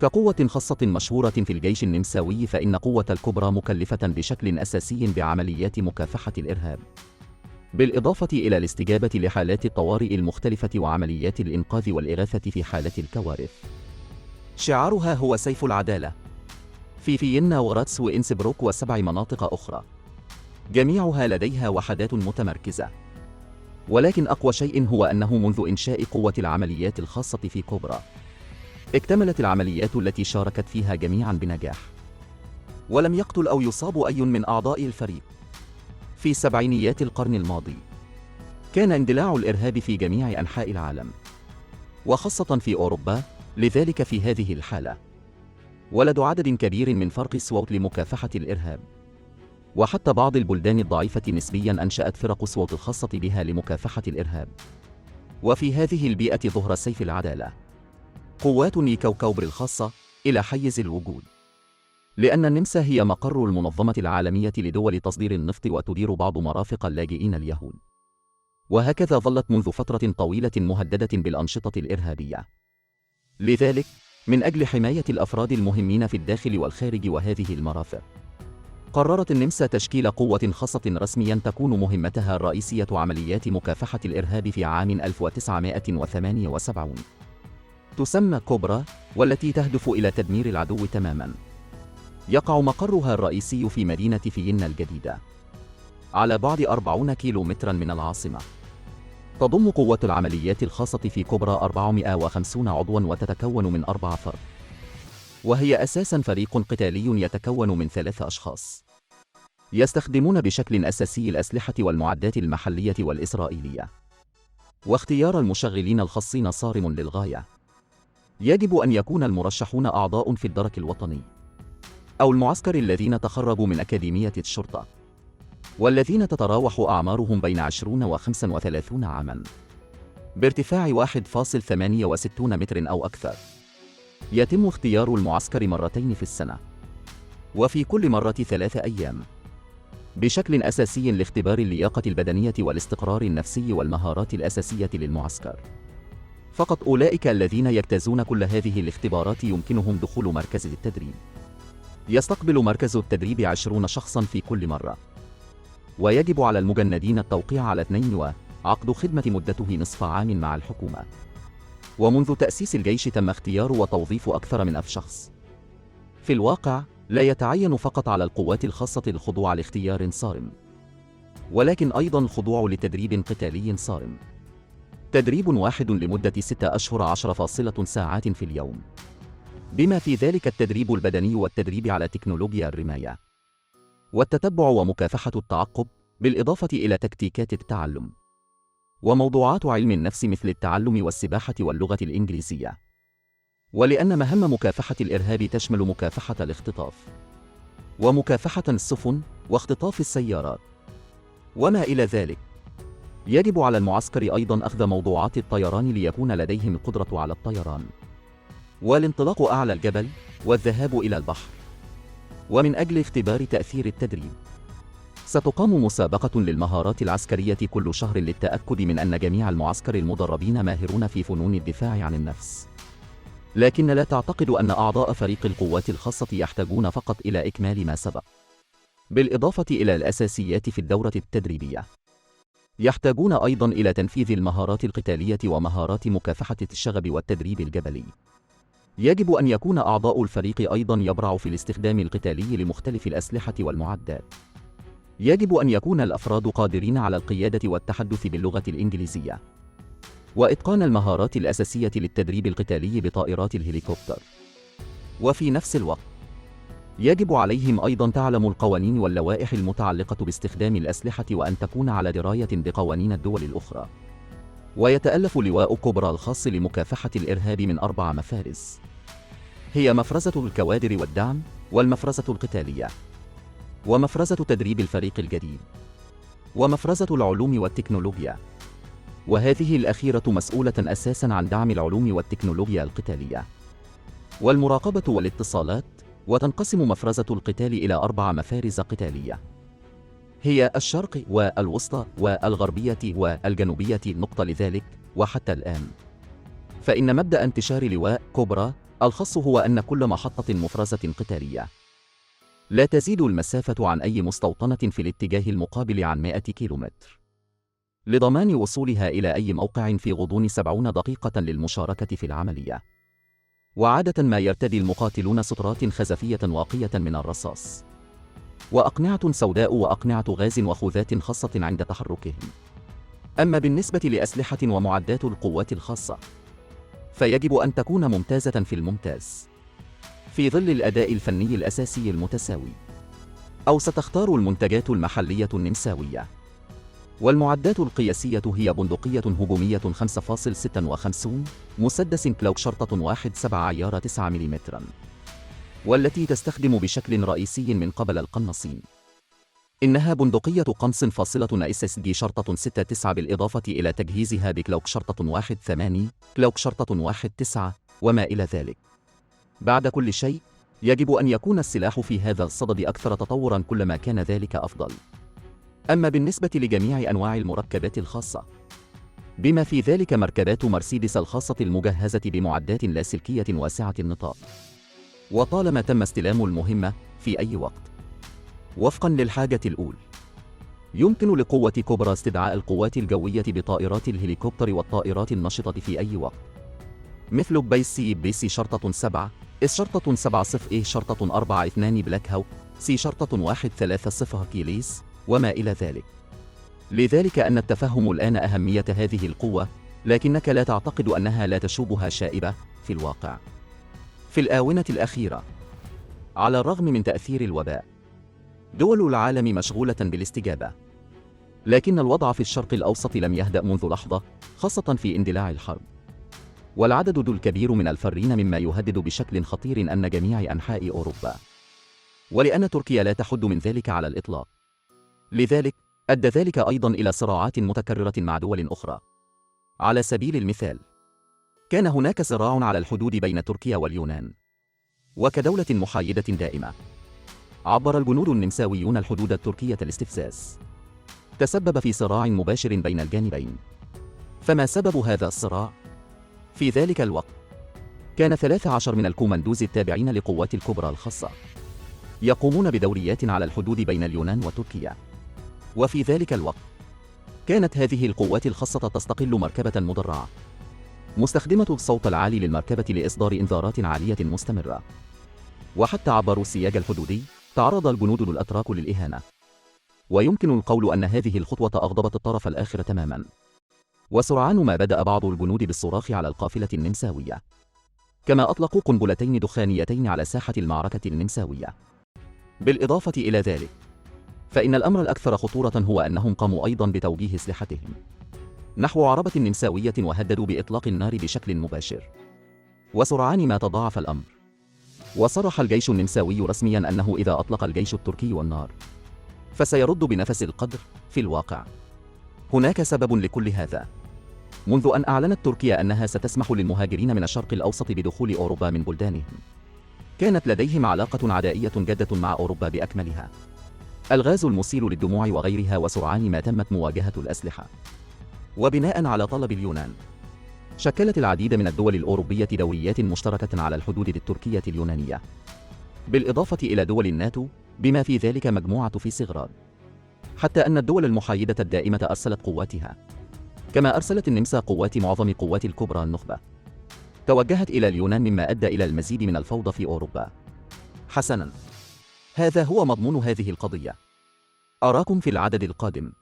كقوة خاصة مشهورة في الجيش النمساوي، فإن قوة الكوبرا مكلفة بشكل أساسي بعمليات مكافحة الإرهاب، بالإضافة إلى الاستجابة لحالات الطوارئ المختلفة وعمليات الإنقاذ والإغاثة في حالة الكوارث. شعارها هو سيف العدالة في فيينا وراتس وإنسبروك و7 مناطق أخرى، جميعها لديها وحدات متمركزة. ولكن أقوى شيء هو أنه منذ إنشاء قوة العمليات الخاصة في كوبرا، اكتملت العمليات التي شاركت فيها جميعا بنجاح، ولم يقتل أو يصاب أي من أعضاء الفريق. في سبعينيات القرن الماضي كان اندلاع الإرهاب في جميع أنحاء العالم، وخاصة في أوروبا، لذلك في هذه الحالة ولد عدد كبير من فرق الصوت لمكافحة الإرهاب، وحتى بعض البلدان الضعيفة نسبيا أنشأت فرق الصوت الخاصة بها لمكافحة الإرهاب. وفي هذه البيئة ظهر سيف العدالة، قوات نيكو كوبر الخاصة، إلى حيز الوجود، لأن النمسا هي مقر المنظمة العالمية لدول تصدير النفط وتدير بعض مرافق اللاجئين اليهود، وهكذا ظلت منذ فترة طويلة مهددة بالأنشطة الإرهابية. لذلك من أجل حماية الأفراد المهمين في الداخل والخارج وهذه المرافق، قررت النمسا تشكيل قوة خاصة رسميا تكون مهمتها الرئيسية عمليات مكافحة الإرهاب في عام 1978، تسمى كوبرا، والتي تهدف إلى تدمير العدو تماما. يقع مقرها الرئيسي في مدينة فيينا الجديدة، على بعد 40 كيلومترا من العاصمة. تضم قوة العمليات الخاصة في كوبرا 450 عضوا، وتتكون من 4 فرق، وهي أساساً فريق قتالي يتكون من 3 أشخاص يستخدمون بشكل أساسي الأسلحة والمعدات المحلية والإسرائيلية. واختيار المشغلين الخاصين صارم للغاية. يجب أن يكون المرشحون أعضاء في الدرك الوطني أو المعسكر الذين تخرجوا من أكاديمية الشرطة، والذين تتراوح أعمارهم بين 20 و35 عاماً، بارتفاع 1.68 متر أو أكثر. يتم اختيار المعسكر مرتين في السنة، وفي كل مرة 3 أيام، بشكل أساسي لاختبار اللياقة البدنية والاستقرار النفسي والمهارات الأساسية للمعسكر. فقط أولئك الذين يجتازون كل هذه الاختبارات يمكنهم دخول مركز التدريب. يستقبل مركز التدريب 20 شخصاً في كل مرة، ويجب على المجندين التوقيع على 2 وعقد خدمة مدته نصف عام مع الحكومة. ومنذ تأسيس الجيش تم اختيار وتوظيف أكثر من 1000 شخص. في الواقع لا يتعين فقط على القوات الخاصة الخضوع لاختيار صارم، ولكن أيضا الخضوع لتدريب قتالي صارم. تدريب واحد لمدة 6 أشهر 10 ساعات في اليوم، بما في ذلك التدريب البدني والتدريب على تكنولوجيا الرماية والتتبع ومكافحة التعقب، بالإضافة إلى تكتيكات التعلم وموضوعات علم النفس مثل التعلم والسباحة واللغة الإنجليزية. ولأن مهام مكافحة الإرهاب تشمل مكافحة الاختطاف ومكافحة السفن واختطاف السيارات وما إلى ذلك، يجب على المعسكر أيضا أخذ موضوعات الطيران ليكون لديهم القدرة على الطيران والانطلاق أعلى الجبل والذهاب إلى البحر. ومن أجل اختبار تأثير التدريب، ستقام مسابقة للمهارات العسكرية كل شهر للتأكد من أن جميع المعسكر المدربين ماهرون في فنون الدفاع عن النفس. لكن لا تعتقد أن أعضاء فريق القوات الخاصة يحتاجون فقط إلى إكمال ما سبق، بالإضافة إلى الأساسيات في الدورة التدريبية. يحتاجون أيضا إلى تنفيذ المهارات القتالية ومهارات مكافحة الشغب والتدريب الجبلي. يجب أن يكون أعضاء الفريق أيضا يبرع في الاستخدام القتالي لمختلف الأسلحة والمعدات. يجب أن يكون الأفراد قادرين على القيادة والتحدث باللغة الإنجليزية، وإتقان المهارات الأساسية للتدريب القتالي بطائرات الهليكوبتر. وفي نفس الوقت يجب عليهم أيضا تعلم القوانين واللوائح المتعلقة باستخدام الأسلحة، وأن تكون على دراية بقوانين الدول الأخرى. ويتألف لواء كوبرا الخاص لمكافحة الإرهاب من 4 مفارز، هي مفرزة الكوادر والدعم، والمفرزة القتالية، ومفرزة تدريب الفريق الجديد، ومفرزة العلوم والتكنولوجيا، وهذه الأخيرة مسؤولة أساساً عن دعم العلوم والتكنولوجيا القتالية والمراقبة والاتصالات. وتنقسم مفرزة القتال إلى 4 مفارز قتالية، هي الشرق والوسطى والغربية والجنوبية. نقطة لذلك، وحتى الآن فإن مبدأ انتشار لواء كوبرا الخاص هو أن كل محطة مفرزة قتالية لا تزيد المسافة عن أي مستوطنة في الاتجاه المقابل عن 100 كيلومتر، لضمان وصولها إلى أي موقع في غضون 70 دقيقة للمشاركة في العملية. وعادة ما يرتدي المقاتلون سترات خزفية واقية من الرصاص، وأقنعة سوداء وأقنعة غاز وخوذات خاصة عند تحركهم. أما بالنسبة لأسلحة ومعدات القوات الخاصة، فيجب أن تكون ممتازة في الممتاز في ظل الأداء الفني الأساسي المتساوي، أو ستختار المنتجات المحلية النمساوية. والمعدات القياسية هي بندقية هجومية 5.56 مسدس كلوك شرطة 1.7 عيار 9 ملم، والتي تستخدم بشكل رئيسي من قبل القناصين. إنها بندقية قنص فاصلة SSG شرطة 6.9 بالإضافة إلى تجهيزها بكلوك شرطة 1.8 كلوك شرطة 1.9 وما إلى ذلك. بعد كل شيء، يجب أن يكون السلاح في هذا الصدد أكثر تطوراً كلما كان ذلك أفضل. أما بالنسبة لجميع أنواع المركبات الخاصة، بما في ذلك مركبات مرسيدس الخاصة المجهزة بمعدات لاسلكية واسعة النطاق، وطالما تم استلام المهمة في أي وقت وفقاً للحاجة الأولى، يمكن لقوة كوبرا استدعاء القوات الجوية بطائرات الهليكوبتر والطائرات النشطة في أي وقت، مثل بي سي شرطة 7 إس شرطة 70 شرطة 4-2 بلاك هاوك سي شرطة 1-3 كيليس وما إلى ذلك. لذلك أن التفهم الآن أهمية هذه القوة، لكنك لا تعتقد أنها لا تشوبها شائبة في الواقع. في الآونة الأخيرة، على الرغم من تأثير الوباء، دول العالم مشغولة بالاستجابة، لكن الوضع في الشرق الأوسط لم يهدأ منذ لحظة، خاصة في اندلاع الحرب. والعدد الكبير من الفارين مما يهدد بشكل خطير أن جميع أنحاء أوروبا، ولأن تركيا لا تحد من ذلك على الإطلاق. لذلك أدى ذلك أيضا إلى صراعات متكررة مع دول أخرى. على سبيل المثال، كان هناك صراع على الحدود بين تركيا واليونان، وكدولة محايدة دائمة عبر الجنود النمساويون الحدود التركية الاستفزاز، تسبب في صراع مباشر بين الجانبين. فما سبب هذا الصراع؟ في ذلك الوقت كان 13 من الكوماندوز التابعين لقوات الكبرى الخاصة يقومون بدوريات على الحدود بين اليونان وتركيا. وفي ذلك الوقت كانت هذه القوات الخاصة تستقل مركبة مدرعة مستخدمة الصوت العالي للمركبة لإصدار إنذارات عالية مستمرة. وحتى عبروا السياج الحدودي تعرض الجنود الأتراك للإهانة، ويمكن القول أن هذه الخطوة أغضبت الطرف الآخر تماما. وسرعان ما بدأ بعض الجنود بالصراخ على القافلة النمساوية، كما أطلقوا قنبلتين دخانيتين على ساحة المعركة النمساوية. بالإضافة إلى ذلك، فإن الأمر الأكثر خطورة هو أنهم قاموا أيضا بتوجيه أسلحتهم نحو عربة نمساوية وهددوا بإطلاق النار بشكل مباشر. وسرعان ما تضاعف الأمر، وصرح الجيش النمساوي رسميا أنه إذا أطلق الجيش التركي النار فسيرد بنفس القدر. في الواقع هناك سبب لكل هذا. منذ أن أعلنت تركيا أنها ستسمح للمهاجرين من الشرق الأوسط بدخول أوروبا من بلدانهم، كانت لديهم علاقة عدائية جادة مع أوروبا بأكملها، الغاز المسيل للدموع وغيرها. وسرعان ما تمت مواجهة الأسلحة. وبناء على طلب اليونان، شكلت العديد من الدول الأوروبية دوريات مشتركة على الحدود التركية اليونانية، بالإضافة إلى دول الناتو بما في ذلك مجموعة فيسغراد. حتى أن الدول المحايدة الدائمة أرسلت قواتها، كما أرسلت النمسا قوات معظم قوات الكبرى النخبة توجهت إلى اليونان، مما أدى إلى المزيد من الفوضى في أوروبا. حسناً، هذا هو مضمون هذه القضية. أراكم في العدد القادم.